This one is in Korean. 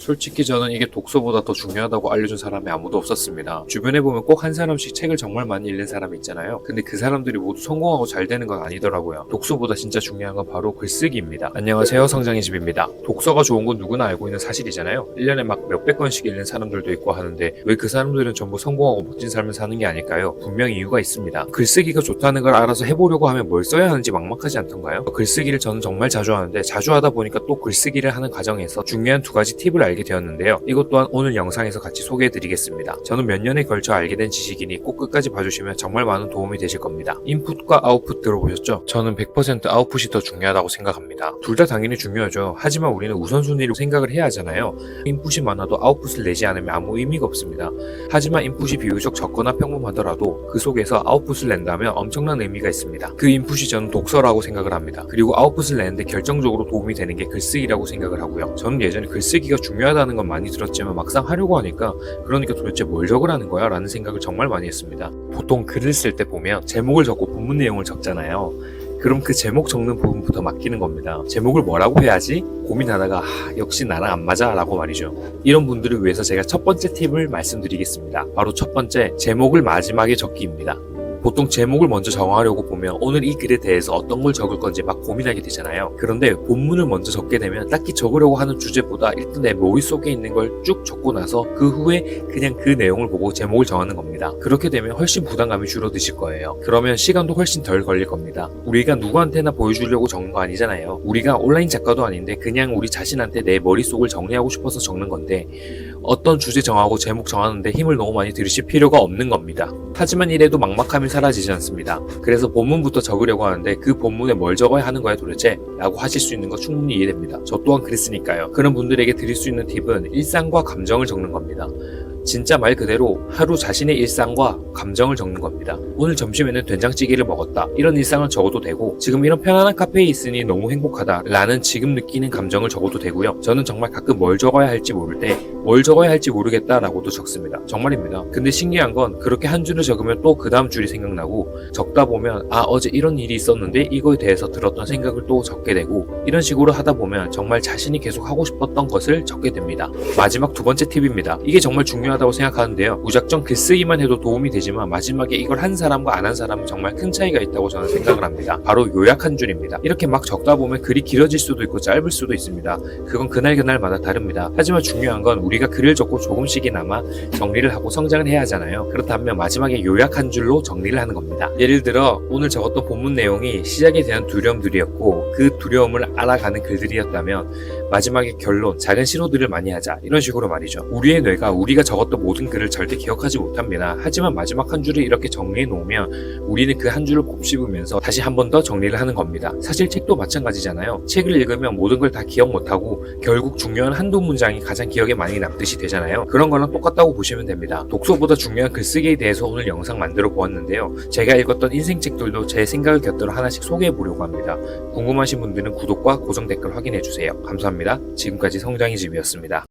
솔직히 저는 이게 독서보다 더 중요하다고 알려준 사람이 아무도 없었습니다. 주변에 보면 꼭 한 사람씩 책을 정말 많이 읽는 사람이 있잖아요. 근데 그 사람들이 모두 성공하고 잘 되는 건 아니더라고요. 독서보다 진짜 중요한 건 바로 글쓰기입니다. 안녕하세요, 성장의 집입니다. 독서가 좋은 건 누구나 알고 있는 사실이잖아요. 1년에 막 몇백 권씩 읽는 사람들도 있고 하는데 왜 그 사람들은 전부 성공하고 멋진 삶을 사는 게 아닐까요? 분명히 이유가 있습니다. 글쓰기가 좋다는 걸 알아서 해보려고 하면 뭘 써야 하는지 막막하지 않던가요? 글쓰기를 저는 정말 자주 하는데 자주 하다 보니까 또 글쓰기를 하는 과정에서 중요한 두 가지 팁을 알게 되었는데요. 이것 또한 오늘 영상에서 같이 소개해드리겠습니다. 저는 몇 년에 걸쳐 알게 된 지식이니 꼭 끝까지 봐주시면 정말 많은 도움이 되실 겁니다. 인풋과 아웃풋 들어보셨죠? 저는 100% 아웃풋이 더 중요하다고 생각합니다. 둘 다 당연히 중요하죠. 하지만 우리는 우선순위로 생각을 해야 하잖아요. 인풋이 많아도 아웃풋을 내지 않으면 아무 의미가 없습니다. 하지만 인풋이 비교적 적거나 평범하더라도 그 속에서 아웃풋을 낸다면 엄청난 의미가 있습니다. 그 인풋이 저는 독서라고 생각을 합니다. 그리고 아웃풋을 내는데 결정적으로 도움이 되는 게 글쓰기라고 생각을 하고요. 저는 예전에 글쓰기가 중요하다는 건 많이 들었지만 막상 하려고 하니까 그러니까 도대체 뭘 적으라는 거야? 라는 생각을 정말 많이 했습니다. 보통 글을 쓸 때 보면 제목을 적고 본문 내용을 적잖아요. 그럼 그 제목 적는 부분부터 맡기는 겁니다. 제목을 뭐라고 해야지? 고민하다가 역시 나랑 안 맞아 라고 말이죠. 이런 분들을 위해서 제가 첫 번째 팁을 말씀드리겠습니다. 바로 첫 번째, 제목을 마지막에 적기입니다. 보통 제목을 먼저 정하려고 보면 오늘 이 글에 대해서 어떤 걸 적을 건지 막 고민하게 되잖아요. 그런데 본문을 먼저 적게 되면 딱히 적으려고 하는 주제보다 일단 내 머릿속에 있는 걸 쭉 적고 나서 그 후에 그냥 그 내용을 보고 제목을 정하는 겁니다. 그렇게 되면 훨씬 부담감이 줄어드실 거예요. 그러면 시간도 훨씬 덜 걸릴 겁니다. 우리가 누구한테나 보여주려고 적는 거 아니잖아요. 우리가 온라인 작가도 아닌데 그냥 우리 자신한테 내 머릿속을 정리하고 싶어서 적는 건데 어떤 주제 정하고 제목 정하는데 힘을 너무 많이 들이실 필요가 없는 겁니다. 하지만 이래도 막막함이 사라지지 않습니다. 그래서 본문부터 적으려고 하는데 그 본문에 뭘 적어야 하는 거야 도대체? 라고 하실 수 있는 거 충분히 이해됩니다. 저 또한 그랬으니까요. 그런 분들에게 드릴 수 있는 팁은 일상과 감정을 적는 겁니다. 진짜 말 그대로 하루 자신의 일상과 감정을 적는 겁니다. 오늘 점심에는 된장찌개를 먹었다. 이런 일상을 적어도 되고 지금 이런 편안한 카페에 있으니 너무 행복하다 라는 지금 느끼는 감정을 적어도 되고요. 저는 정말 가끔 뭘 적어야 할지 모를 때 뭘 적어야 할지 모르겠다 라고도 적습니다. 정말입니다. 근데 신기한 건 그렇게 한 줄을 적으면 또 그 다음 줄이 생각나고 적다 보면 어제 이런 일이 있었는데 이거에 대해서 들었던 생각을 또 적게 되고 이런 식으로 하다 보면 정말 자신이 계속 하고 싶었던 것을 적게 됩니다. 마지막 두 번째 팁입니다. 이게 정말 중요하다고 생각하는데요. 무작정 글쓰기만 해도 도움이 되지만 마지막에 이걸 한 사람과 안 한 사람은 정말 큰 차이가 있다고 저는 생각을 합니다. 바로 요약 한 줄입니다. 이렇게 막 적다 보면 글이 길어질 수도 있고 짧을 수도 있습니다. 그건 그날마다 다릅니다. 하지만 중요한 건 우리가 글을 적고 조금씩이나마 정리를 하고 성장을 해야 하잖아요. 그렇다면 마지막에 요약 한 줄로 정리를 하는 겁니다. 예를 들어 오늘 적었던 본문 내용이 시작에 대한 두려움들이었고 그 두려움을 알아가는 글들이었다면 마지막에 결론, 작은 신호들을 많이 하자 이런 식으로 말이죠. 우리의 뇌가 우리가 적었던 모든 글을 절대 기억하지 못합니다. 하지만 마지막 한 줄을 이렇게 정리해 놓으면 우리는 그 한 줄을 곱씹으면서 다시 한 번 더 정리를 하는 겁니다. 사실 책도 마찬가지잖아요. 책을 읽으면 모든 걸 다 기억 못하고 결국 중요한 한두 문장이 가장 기억에 많이 남듯이 되잖아요. 그런 거랑 똑같다고 보시면 됩니다. 독서보다 중요한 글쓰기에 대해서 오늘 영상 만들어 보았는데요. 제가 읽었던 인생책들도 제 생각을 곁들여 하나씩 소개해 보려고 합니다. 궁금하신 분들은 구독과 고정 댓글 확인해 주세요. 감사합니다. 지금까지 성장의 집이었습니다.